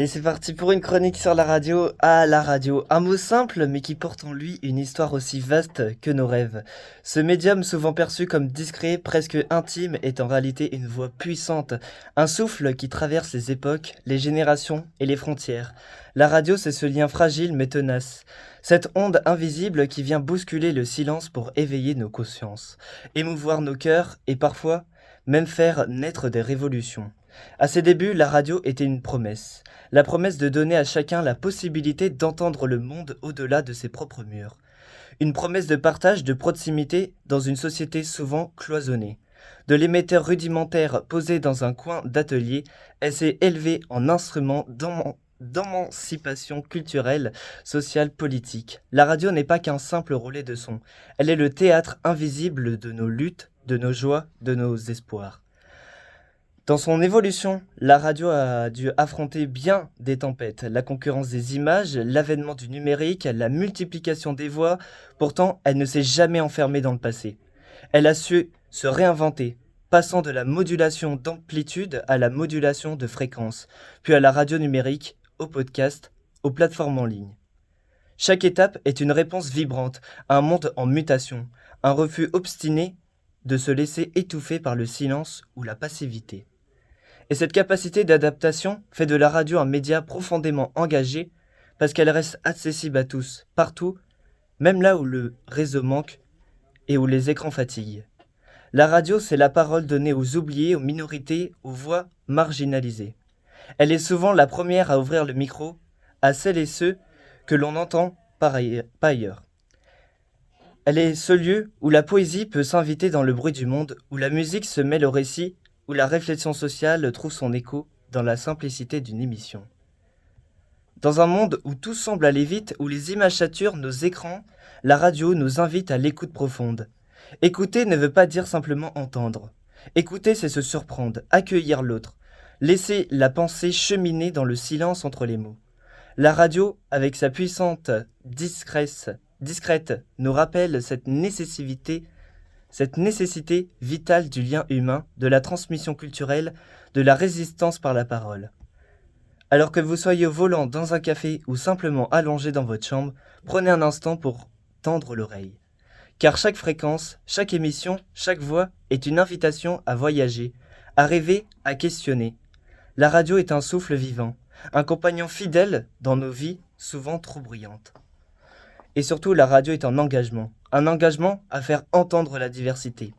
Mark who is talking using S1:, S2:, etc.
S1: Et c'est parti pour une chronique sur la radio. Ah, la radio, un mot simple mais qui porte en lui une histoire aussi vaste que nos rêves. Ce médium souvent perçu comme discret, presque intime, est en réalité une voix puissante, un souffle qui traverse les époques, les générations et les frontières. La radio, c'est ce lien fragile mais tenace, cette onde invisible qui vient bousculer le silence pour éveiller nos consciences, émouvoir nos cœurs et parfois même faire naître des révolutions. À ses débuts, la radio était une promesse. La promesse de donner à chacun la possibilité d'entendre le monde au-delà de ses propres murs. Une promesse de partage, de proximité dans une société souvent cloisonnée. De l'émetteur rudimentaire posé dans un coin d'atelier, elle s'est élevée en instrument d'émancipation culturelle, sociale, politique. La radio n'est pas qu'un simple relais de son. Elle est le théâtre invisible de nos luttes, de nos joies, de nos espoirs. Dans son évolution, la radio a dû affronter bien des tempêtes, la concurrence des images, l'avènement du numérique, la multiplication des voix. Pourtant, elle ne s'est jamais enfermée dans le passé. Elle a su se réinventer, passant de la modulation d'amplitude à la modulation de fréquence, puis à la radio numérique, au podcast, aux plateformes en ligne. Chaque étape est une réponse vibrante à un monde en mutation, un refus obstiné de se laisser étouffer par le silence ou la passivité. Et cette capacité d'adaptation fait de la radio un média profondément engagé parce qu'elle reste accessible à tous, partout, même là où le réseau manque et où les écrans fatiguent. La radio, c'est la parole donnée aux oubliés, aux minorités, aux voix marginalisées. Elle est souvent la première à ouvrir le micro à celles et ceux que l'on n'entend pas ailleurs. Elle est ce lieu où la poésie peut s'inviter dans le bruit du monde, où la musique se mêle au récit, où la réflexion sociale trouve son écho dans la simplicité d'une émission. Dans un monde où tout semble aller vite, où les images saturent nos écrans, la radio nous invite à l'écoute profonde. Écouter ne veut pas dire simplement entendre. Écouter, c'est se surprendre, accueillir l'autre, laisser la pensée cheminer dans le silence entre les mots. La radio, avec sa puissante discrète, nous rappelle cette nécessité vitale du lien humain, de la transmission culturelle, de la résistance par la parole. Alors que vous soyez au volant, dans un café ou simplement allongé dans votre chambre, prenez un instant pour tendre l'oreille. Car chaque fréquence, chaque émission, chaque voix est une invitation à voyager, à rêver, à questionner. La radio est un souffle vivant, un compagnon fidèle dans nos vies souvent trop bruyantes. Et surtout, la radio est un engagement à faire entendre la diversité.